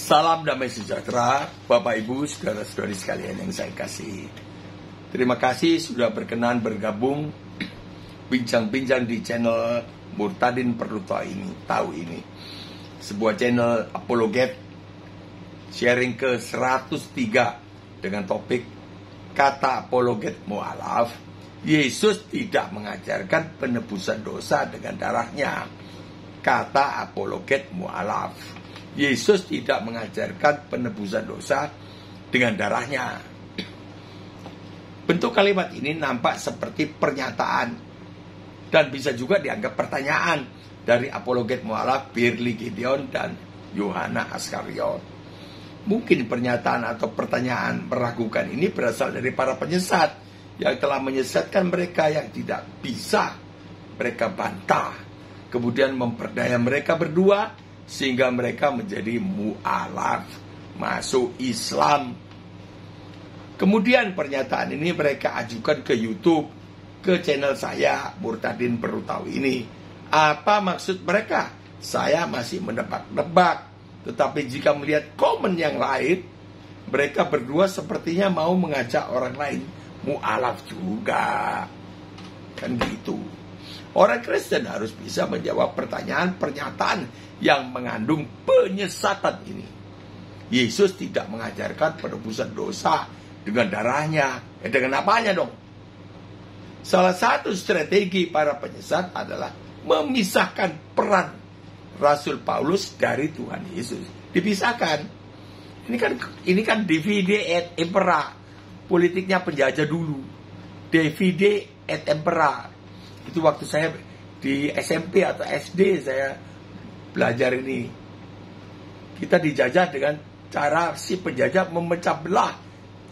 Salam damai sejahtera, Bapak Ibu, saudara-saudari sekalian yang saya kasih. Terima kasih sudah berkenan bergabung bincang-bincang di channel Murtadin Perlu Tahu ini. Sebuah channel apologet sharing ke 103 dengan topik kata apologet mu'alaf. Yesus tidak mengajarkan penebusan dosa dengan darahnya. Kata apologet mu'alaf. Yesus tidak mengajarkan penebusan dosa dengan darahnya. Bentuk kalimat ini nampak seperti pernyataan dan bisa juga dianggap pertanyaan dari apologet mu'alaf Birli Gideon dan Yohana Askariot. Mungkin pernyataan atau pertanyaan meragukan ini berasal dari para penyesat yang telah menyesatkan mereka yang tidak bisa mereka bantah, kemudian memperdaya mereka berdua sehingga mereka menjadi mu'alaf, masuk Islam. Kemudian pernyataan ini mereka ajukan ke YouTube, ke channel saya, Murtadin Perlu Tahu ini. Apa maksud mereka? Saya masih menebak-nebak. Tetapi jika melihat komen yang lain, mereka berdua sepertinya mau mengajak orang lain mu'alaf juga. Kan gitu. Orang Kristen harus bisa menjawab pertanyaan pernyataan yang mengandung penyesatan ini. Yesus tidak mengajarkan penebusan dosa dengan darahnya. Dengan apanya dong? Salah satu strategi para penyesat adalah memisahkan peran Rasul Paulus dari Tuhan Yesus. Dipisahkan. Ini kan divide et impera. Politiknya penjajah dulu. Divide et impera. Itu waktu saya di SMP atau SD saya belajar ini. Kita dijajah dengan cara si penjajah memecah belah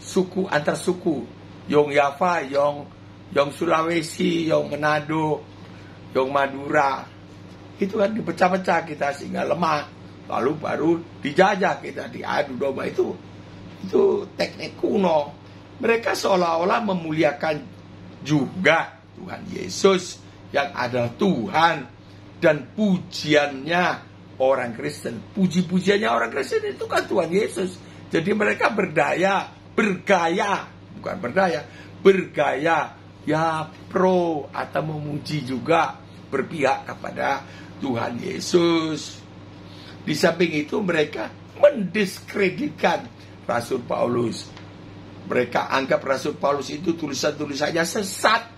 suku antar suku. Yong Java, Yong Sulawesi, Yong Manado, Yong Madura. Itu kan dipecah-pecah kita sehingga lemah. Lalu baru dijajah kita, diadu domba. Itu teknik kuno. Mereka seolah-olah memuliakan juga Tuhan Yesus yang adalah Tuhan, dan pujiannya orang Kristen, puji-pujiannya orang Kristen itu kan Tuhan Yesus. Jadi mereka bergaya ya pro atau memuji juga, berpihak kepada Tuhan Yesus. Di samping itu mereka mendiskreditkan Rasul Paulus. Mereka anggap Rasul Paulus itu tulisan-tulisannya sesat.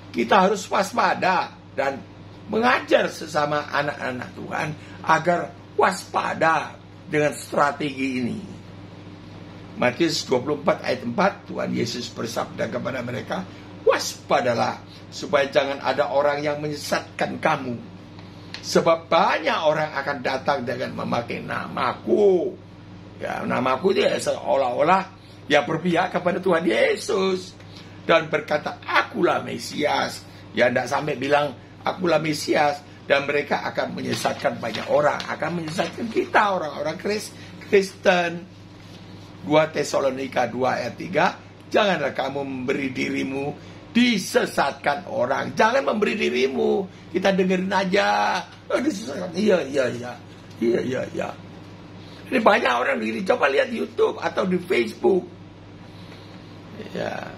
Kita harus waspada dan mengajar sesama anak-anak Tuhan agar waspada dengan strategi ini. Matius 24 ayat 4, Tuhan Yesus bersabda kepada mereka, waspadalah supaya jangan ada orang yang menyesatkan kamu. Sebab banyak orang akan datang dengan memakai namaku. Ya, namaku itu seolah-olah ya berpihak kepada Tuhan Yesus. Dan berkata, akulah Mesias. Ya, tidak sampai bilang, akulah Mesias. Dan mereka akan menyesatkan banyak orang. Akan menyesatkan kita, orang-orang Kristen. 2 Tesalonika 2 ayat 3. Janganlah kamu memberi dirimu disesatkan orang. Jangan memberi dirimu. Kita dengerin aja. Oh, disesatkan. Iya. Ini banyak orang begini. Coba lihat YouTube atau di Facebook. Ya.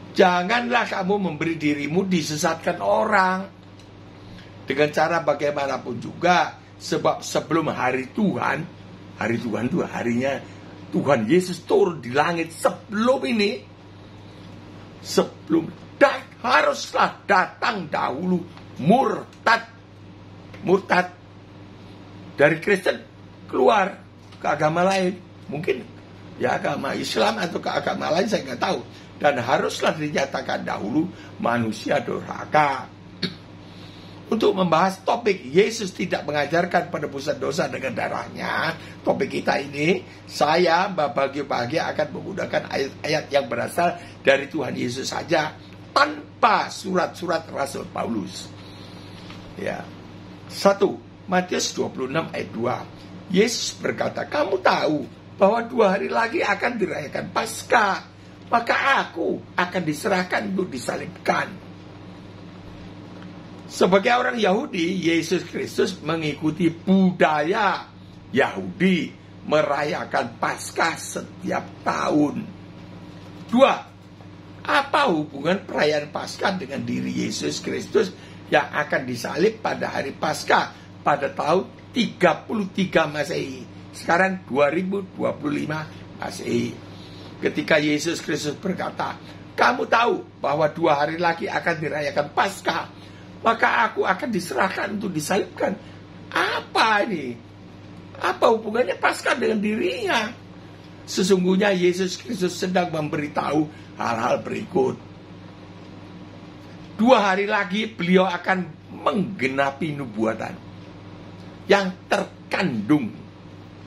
Janganlah kamu memberi dirimu disesatkan orang dengan cara bagaimanapun juga. Sebab sebelum hari Tuhan itu harinya Tuhan Yesus turun di langit. Sebelum haruslah datang dahulu murtad dari Kristen keluar ke agama lain. Mungkin ya agama Islam atau ke agama lain, saya nggak tahu. Dan haruslah dinyatakan dahulu manusia durhaka. Untuk membahas topik Yesus tidak mengajarkan penebusan dosa dengan darahnya, topik kita ini, saya bahagia akan menggunakan ayat-ayat yang berasal dari Tuhan Yesus saja, tanpa surat-surat Rasul Paulus. Ya. 1. Matius 26 ayat 2. Yesus berkata, kamu tahu bahwa 2 hari lagi akan dirayakan Paskah. Maka aku akan diserahkan untuk disalibkan. Sebagai orang Yahudi, Yesus Kristus mengikuti budaya Yahudi merayakan Paskah setiap tahun. 2. Apa hubungan perayaan Paskah dengan diri Yesus Kristus yang akan disalib pada hari Paskah pada tahun 33 Masehi? Sekarang 2025 Masehi. Ketika Yesus Kristus berkata, kamu tahu bahwa 2 hari lagi akan dirayakan Paskah, maka aku akan diserahkan untuk disalibkan. Apa ini? Apa hubungannya Paskah dengan dirinya? Sesungguhnya Yesus Kristus sedang memberitahu hal-hal berikut. 2 hari lagi beliau akan menggenapi nubuatan yang terkandung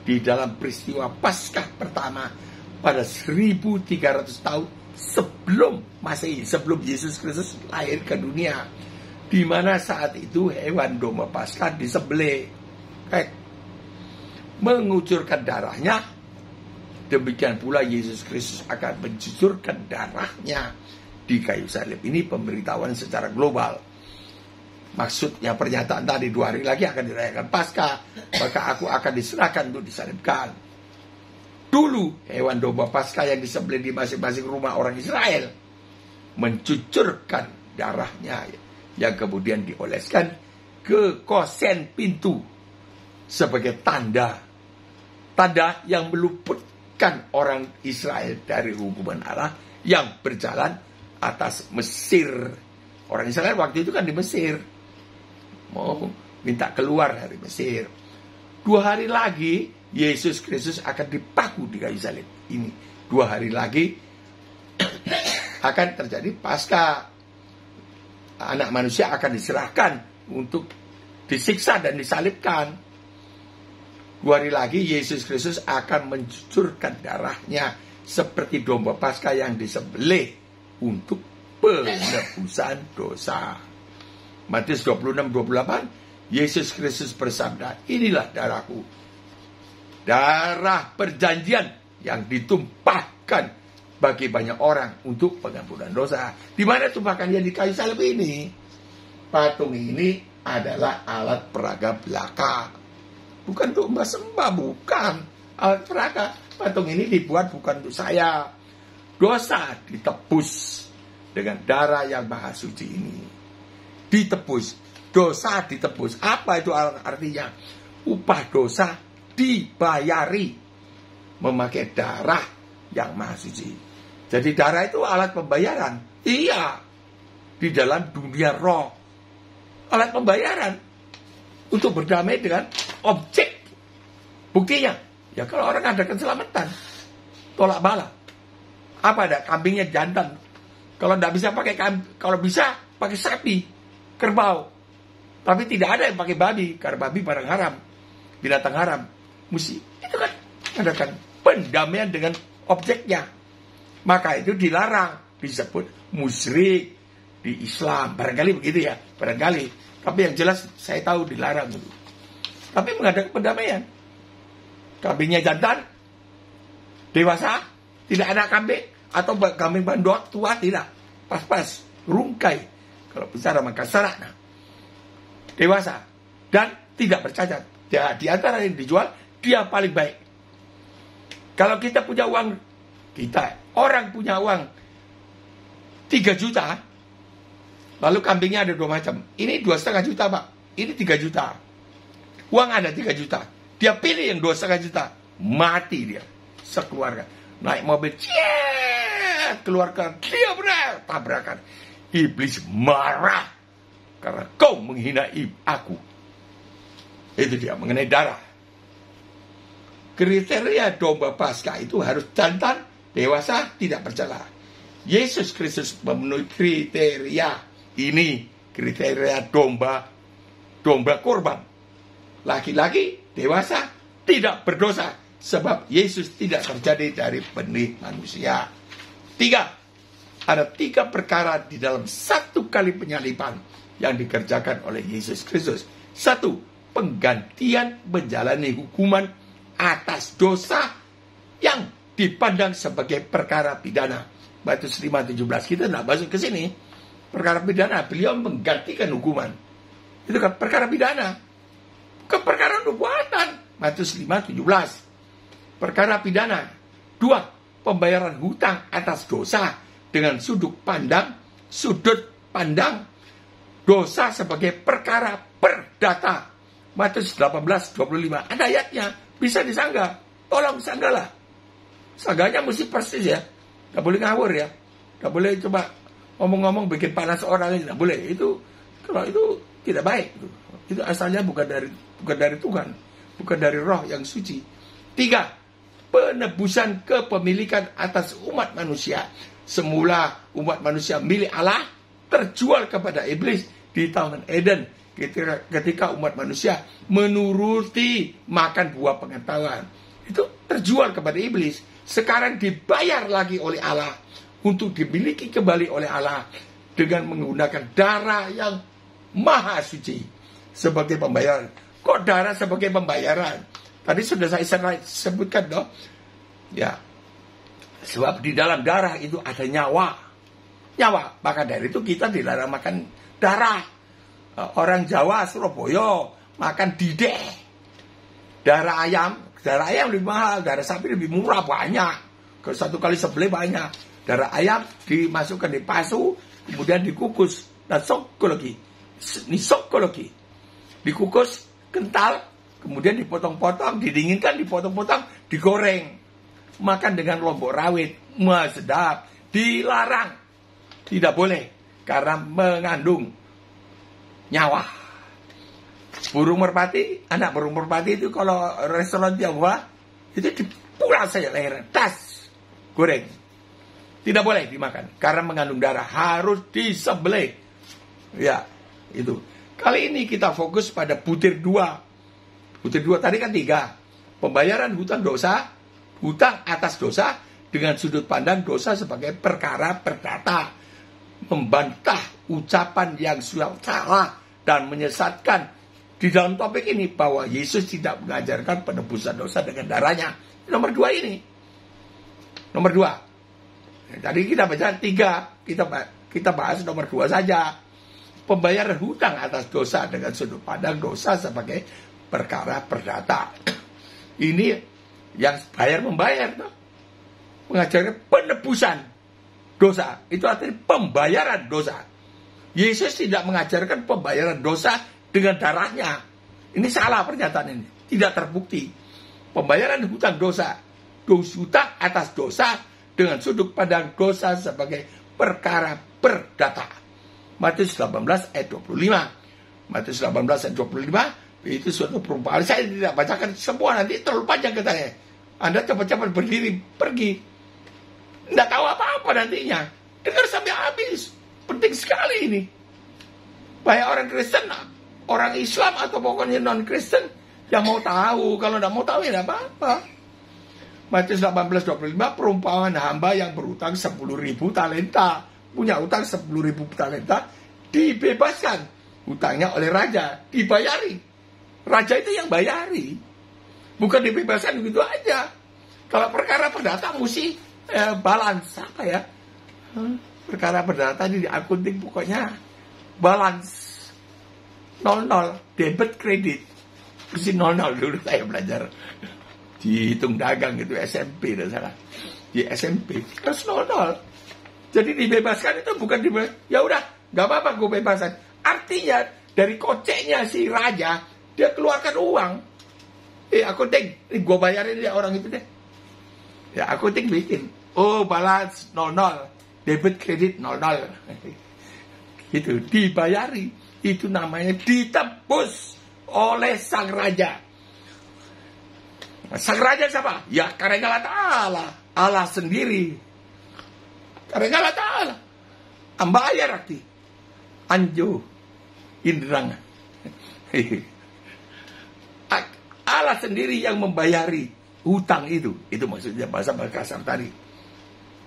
di dalam peristiwa Paskah pertama pada 1300 tahun sebelum Masehi, sebelum Yesus Kristus lahir ke dunia, di mana saat itu hewan domba Paskah disembelih, mengucurkan darahnya. Demikian pula Yesus Kristus akan mencucurkan darahnya di kayu salib. Ini pemberitahuan secara global. Maksudnya pernyataan tadi 2 hari lagi akan dirayakan Paskah, maka aku akan diserahkan untuk disalibkan. Dulu hewan domba Paskah yang disembelih di masing-masing rumah orang Israel mencucurkan darahnya yang kemudian dioleskan ke kosen pintu sebagai tanda yang meluputkan orang Israel dari hukuman Allah yang berjalan atas Mesir. Orang Israel waktu itu kan di Mesir, mau minta keluar dari Mesir. 2 hari lagi Yesus Kristus akan dipaku di kayu salib. Ini 2 hari lagi akan terjadi Paskah. Anak manusia akan diserahkan untuk disiksa dan disalibkan. 2 hari lagi Yesus Kristus akan mencucurkan darahnya seperti domba Paskah yang disembelih untuk penebusan dosa. Matius 26:28, Yesus Kristus bersabda, inilah darahku, darah perjanjian yang ditumpahkan bagi banyak orang untuk pengampunan dosa. Di mana tumpahkannya di kayu salib ini? Patung ini adalah alat peraga belaka. Bukan untuk sembah, bukan. Alat peraga. Patung ini dibuat bukan untuk saya. Dosa ditebus dengan darah yang maha suci ini. Ditebus. Dosa ditebus. Apa itu artinya? Upah dosa dibayari memakai darah yang maha suci. Jadi darah itu alat pembayaran. Iya. Di dalam dunia roh. Alat pembayaran. Untuk berdamai dengan objek. Buktinya, ya kalau orang ada keselamatan, tolak bala. Apa ada? Kambingnya jantan. Kalau tidak bisa pakai kambing, kalau bisa pakai sapi, kerbau. Tapi tidak ada yang pakai babi, karena babi barang haram, binatang haram. Mesti itu kan adakan pendamaian dengan objeknya. Maka itu dilarang, disebut musyrik di Islam. Barangkali begitu ya, barangkali. Tapi yang jelas saya tahu dilarang dulu. Tapi mengadakan pendamaian. Kambingnya jantan, dewasa, tidak ada kambing. Atau kambing bandot tua, tidak. Pas-pas, rungkai. Kalau bicara maka sarana. Dewasa. Dan tidak bercacat. Ya, di antara yang dijual, dia paling baik. Kalau kita punya uang, orang punya uang 3 juta, lalu kambingnya ada 2 macam. Ini 2,5 juta, Pak. Ini 3 juta. Uang ada 3 juta. Dia pilih yang 2,5 juta. Mati dia. Sekeluarga. Naik mobil. Keluarkan. Dia benar. Tabrakan. Iblis marah. Karena kau menghina aku. Itu dia. Mengenai darah. Kriteria domba Paskah itu harus jantan, dewasa, tidak bercela. Yesus Kristus memenuhi kriteria ini, kriteria domba kurban. Laki-laki, dewasa, tidak berdosa. Sebab Yesus tidak terjadi dari benih manusia. 3. Ada 3 perkara di dalam 1 kali penyaliban yang dikerjakan oleh Yesus Kristus. 1. Penggantian menjalani hukuman atas dosa yang dipandang sebagai perkara pidana. Matius 5:17. Kita tidak masuk ke sini. Perkara pidana, beliau menggantikan hukuman. Itu kan perkara pidana. Ke perkara nubuatan. Matius 5:17. Perkara pidana. 2. Pembayaran hutang atas dosa dengan sudut pandang dosa sebagai perkara perdata. Matius 18:25. Ada ayatnya, bisa disanggah. Tolong sanggahlah. Sanggahnya mesti persis ya. Gak boleh ngawur ya. Gak boleh coba ngomong-ngomong bikin panas orang ini. Gak boleh. Kalau itu tidak baik. Itu asalnya bukan dari Tuhan. Bukan dari Roh yang suci. 3. Penebusan kepemilikan atas umat manusia. Semula umat manusia milik Allah terjual kepada iblis di Taman Eden. Ketika umat manusia menuruti makan buah pengetahuan. Itu terjual kepada iblis. Sekarang dibayar lagi oleh Allah untuk dimiliki kembali oleh Allah dengan menggunakan darah yang maha suci sebagai pembayaran. Kok darah sebagai pembayaran? Tadi sudah saya sebutkan dong. Ya. Sebab di dalam darah itu ada nyawa. Maka dari itu kita dilarang makan darah. Orang Jawa, Surabaya makan dideh. Darah ayam lebih mahal, darah sapi lebih murah, banyak. Kalau 1 kali sembelih banyak. Darah ayam dimasukkan di pasu, kemudian dikukus. Dan sokologi. Dikukus kental, kemudian dipotong-potong, didinginkan, dipotong-potong, digoreng. Makan dengan lombok rawit, sedap. Dilarang. Tidak boleh, karena mengandung nyawa. Anak burung merpati itu kalau restoran Tionghoa itu dipulas saja lehernya, tas, goreng. Tidak boleh dimakan karena mengandung darah, harus disembelih. Ya, itu. Kali ini kita fokus pada butir 2. Butir 2 tadi kan 3. Pembayaran hutang atas dosa dengan sudut pandang dosa sebagai perkara perdata. Membantah ucapan yang sudah salah dan menyesatkan. Di dalam topik ini bahwa Yesus tidak mengajarkan penebusan dosa dengan darahnya. Nomor 2 ini. Nomor 2. Tadi kita baca 3. Kita bahas nomor 2 saja. Pembayaran hutang atas dosa dengan sudut pandang dosa sebagai perkara perdata. Ini yang membayar. Mengajarkan penebusan dosa. Itu artinya pembayaran dosa. Yesus tidak mengajarkan pembayaran dosa dengan darahnya. Ini salah pernyataan ini. Tidak terbukti. Pembayaran hutang hutang atas dosa dengan sudut pandang dosa sebagai perkara perdata. Matius 18 ayat 25. Matius 18 ayat 25 itu suatu perumpamaan. Saya tidak bacakan semua, nanti terlalu panjang katanya. Anda cepat-cepat berdiri pergi. Tidak tahu apa-apa nantinya. Dengar sampai habis. Penting sekali ini. Baik orang Kristen, orang Islam, atau pokoknya non-Kristen yang mau tahu. Kalau tidak mau tahu ya tidak apa-apa. Matius 18:25, perumpamaan hamba yang berutang 10.000 talenta. Punya utang 10.000 talenta, dibebaskan. Utangnya oleh raja, dibayari. Raja itu yang bayari. Bukan dibebaskan begitu aja. Kalau perkara perdata mesti balance. Apa ya? Perkara perdata di akunting pokoknya balance. 00, debit kredit. Mesti 00 dulu saya belajar. Dihitung dagang itu SMP, di SMP. Terus 00. Jadi dibebaskan itu bukan dibebaskan. Ya udah, gak apa-apa gue bebaskan. Artinya dari koceknya si raja, dia keluarkan uang. Akunting, gue bayarin dia orang itu deh. Ya akunting bikin. Oh balance 00, debit kredit 00. Gitu, dibayari. Itu namanya ditebus oleh sang raja. Sang raja siapa? Ya karena Ta'ala, Allah sendiri. Karena Ta'ala ambayar arti anjo indrang. Allah sendiri yang membayari hutang itu maksudnya bahasa kasar tadi.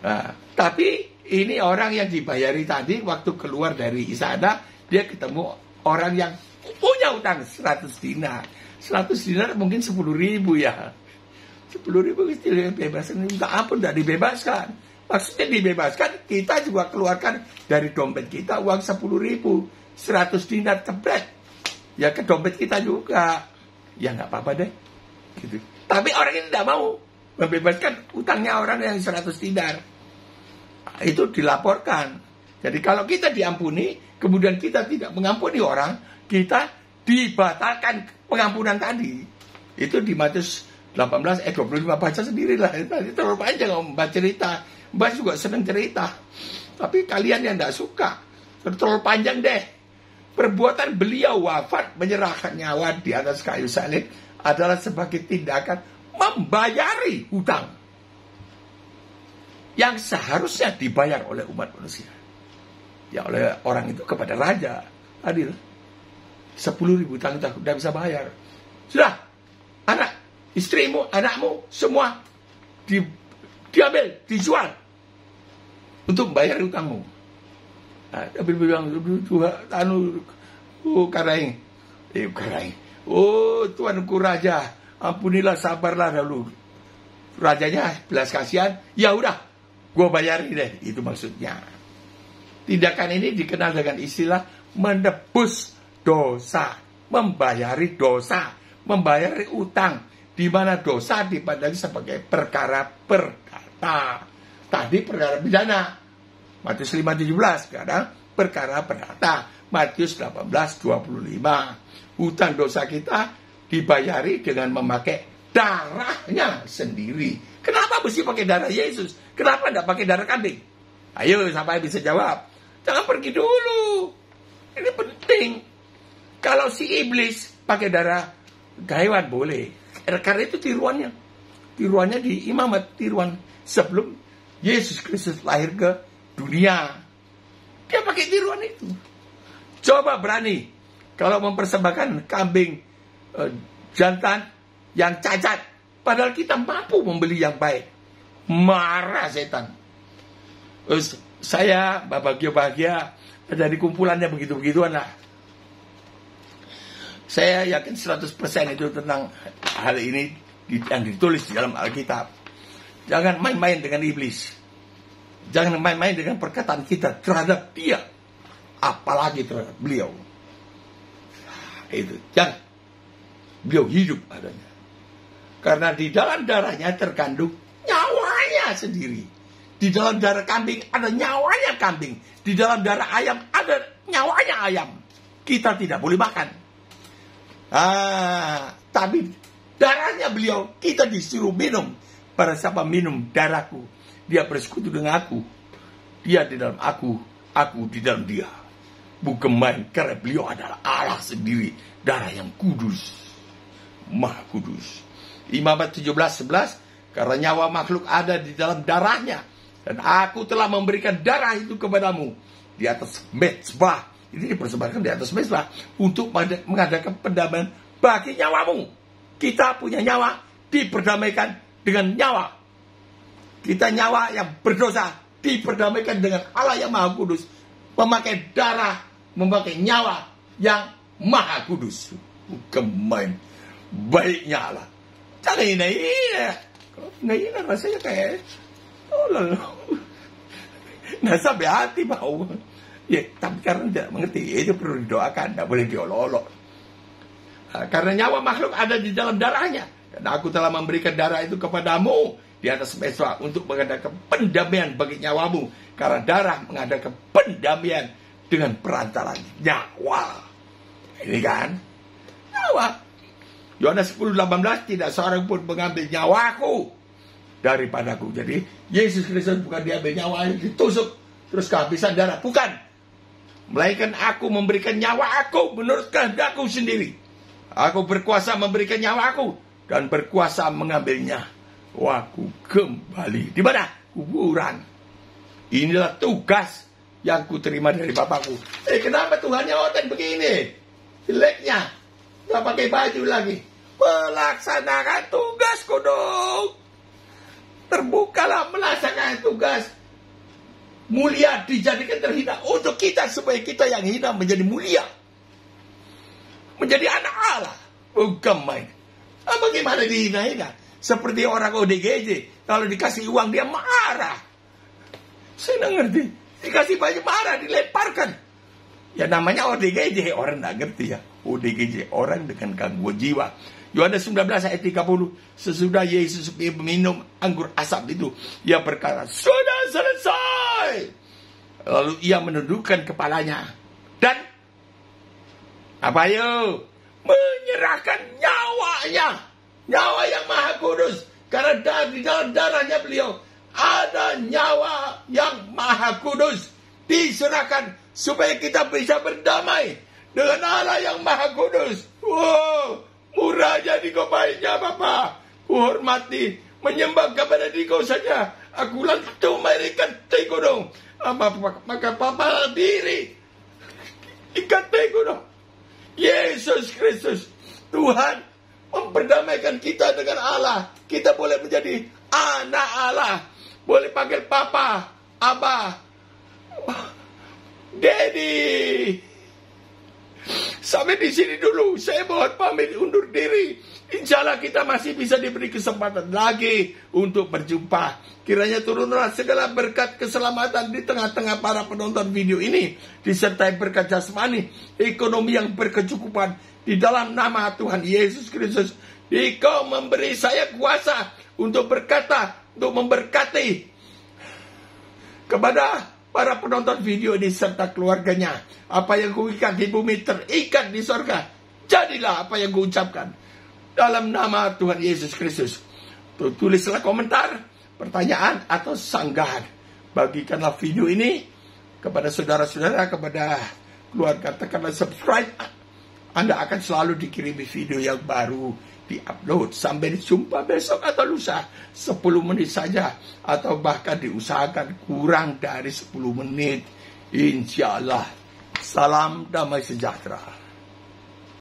Nah, tapi ini orang yang dibayari tadi waktu keluar dari istana, dia ketemu orang yang punya utang 100 dinar. 100 dinar mungkin 10.000 ya. 10.000 istilah bebasan, minta ampun tidak dibebaskan. Maksudnya dibebaskan, kita juga keluarkan dari dompet kita uang 10.000. 100 dinar tebret. Ya ke dompet kita juga. Ya nggak apa-apa deh. Gitu. Tapi orang ini tidak mau membebaskan utangnya orang yang 100 dinar. Itu dilaporkan. Jadi kalau kita diampuni, kemudian kita tidak mengampuni orang, kita dibatalkan pengampunan tadi. Itu di Matius 18 25 baca sendirilah. Itu terlalu panjang membaca cerita. Mbak juga senang cerita. Tapi kalian yang tidak suka, terlalu panjang deh. Perbuatan beliau wafat menyerahkan nyawa di atas kayu salib adalah sebagai tindakan membayari hutang yang seharusnya dibayar oleh umat manusia. Ya oleh orang itu kepada raja. Adil. 10.000 hutang tidak bisa bayar. Sudah. Anak, istrimu, anakmu, semua diambil, dijual untuk membayar hutangmu. Tapi bilang, karaing. Oh, tuanku raja, ampunilah, sabarlah dulu. Rajanya belas kasihan, ya udah, gue bayarin deh. Itu maksudnya. Tindakan ini dikenal dengan istilah menebus dosa, membayari dosa, membayari utang, di mana dosa dipandang sebagai perkara perdata. Tadi perkara pidana, Matius 5:17, sekarang perkara perdata, Matius 18:25. Hutang dosa kita dibayari dengan memakai darahnya sendiri. Kenapa mesti pakai darah Yesus? Kenapa tidak pakai darah kambing? Ayo, siapa yang bisa jawab? Jangan pergi dulu. Ini penting. Kalau si iblis pakai darah hewan boleh. Karena itu tiruannya. Tiruannya di imamat, tiruan sebelum Yesus Kristus lahir ke dunia. Dia pakai tiruan itu. Coba berani kalau mempersembahkan kambing jantan yang cacat, padahal kita mampu membeli yang baik. Marah setan. Saya bahagia dari kumpulannya begitu-begituan lah. Saya yakin 100% itu tentang hal ini yang ditulis di dalam Alkitab. Jangan main-main dengan iblis. Jangan main-main dengan perkataan kita terhadap dia. Apalagi terhadap beliau. Itu. Jangan. Beliau hidup adanya. Karena di dalam darahnya terkandung nyawanya sendiri. Di dalam darah kambing ada nyawanya kambing. Di dalam darah ayam ada nyawanya ayam. Kita tidak boleh makan. Tapi darahnya beliau kita disuruh minum. Pada siapa minum darahku, dia bersekutu dengan aku. Dia di dalam aku di dalam dia. Bukan main, karena beliau adalah Allah sendiri. Darah yang kudus, maha kudus. Imamat 17:11, karena nyawa makhluk ada di dalam darahnya, dan aku telah memberikan darah itu kepadamu di atas mezbah. Ini dipersembahkan di atas mezbah untuk mengadakan pendamaian bagi nyawamu. Kita punya nyawa diperdamaikan dengan nyawa. Kita nyawa yang berdosa diperdamaikan dengan Allah yang maha kudus. Memakai darah, memakai nyawa yang maha kudus. Bukan baiknya Allah. Jangan hina-hina. Kalau hina-hina rasanya kayak nggak sampai hati bau. Ya, tapi karena tidak mengerti, itu perlu didoakan, tidak boleh diolok-olok. Karena nyawa makhluk ada di dalam darahnya. Dan aku telah memberikan darah itu kepadamu di atas mezbah untuk mengadakan pendamaian bagi nyawamu. Karena darah mengadakan pendamaian dengan perantaraan nyawa. Ini kan nyawa. Yohanes 10:18, tidak seorang pun mengambil nyawaku daripadaku. Jadi Yesus Kristus bukan diambil nyawanya, ditusuk terus kehabisan darah. Bukan. Melainkan aku memberikan nyawa aku menurut kehendakku sendiri. Aku berkuasa memberikan nyawa aku dan berkuasa mengambilnya. Aku kembali. Di mana? Kuburan. Inilah tugas yang kuterima dari Bapakku. Kenapa Tuhannya oten begini? Jeleknya. Gak pakai baju lagi. Melaksanakan tugasku dong. Terbukalah melaksanakan tugas. Mulia dijadikan terhina untuk kita, supaya kita yang hina menjadi mulia, menjadi anak Allah. Bukan main. Bagaimana dihina-hina? Seperti orang ODGJ, kalau dikasih uang dia marah. Saya nggak ngerti. Dikasih baju marah, dilemparkan. Ya namanya ODGJ, orang nggak ngerti ya. ODGJ, orang dengan gangguan jiwa, Yohanes 19 ayat 30. Sesudah Yesus minum anggur asap itu, ia berkata, sudah selesai. Lalu ia menundukkan kepalanya dan apa yuk? Menyerahkan nyawanya, nyawa yang maha kudus. Karena di dalam darahnya beliau ada nyawa yang maha kudus, diserahkan supaya kita bisa berdamai dengan Allah yang maha kudus. Wow, murah jadi kau baiknya Bapa. Kuhormati, menyembah kepada Dikau saja. Aku lantu merikan Dikau dong. Maka Papa diri ikat Dikau dong. Yesus Kristus, Tuhan memperdamaikan kita dengan Allah. Kita boleh menjadi anak Allah. Boleh panggil Papa, Abah, Daddy. Sampai di sini dulu. Saya mohon pamit undur diri. Insya Allah kita masih bisa diberi kesempatan lagi untuk berjumpa. Kiranya turunlah segala berkat keselamatan di tengah-tengah para penonton video ini. Disertai berkat jasmani, ekonomi yang berkecukupan. Di dalam nama Tuhan Yesus Kristus. Dikau memberi saya kuasa untuk berkata, untuk memberkati kepada para penonton video ini serta keluarganya. Apa yang kuikat di bumi terikat di sorga. Jadilah apa yang kuucapkan. Dalam nama Tuhan Yesus Kristus. Tulislah komentar, pertanyaan atau sanggahan. Bagikanlah video ini kepada saudara-saudara, kepada keluarga. Tekanlah subscribe. Anda akan selalu dikirimi video yang baru di-upload. Sampai jumpa besok atau lusa. 10 menit saja. Atau bahkan diusahakan kurang dari 10 menit. Insya Allah. Salam damai sejahtera.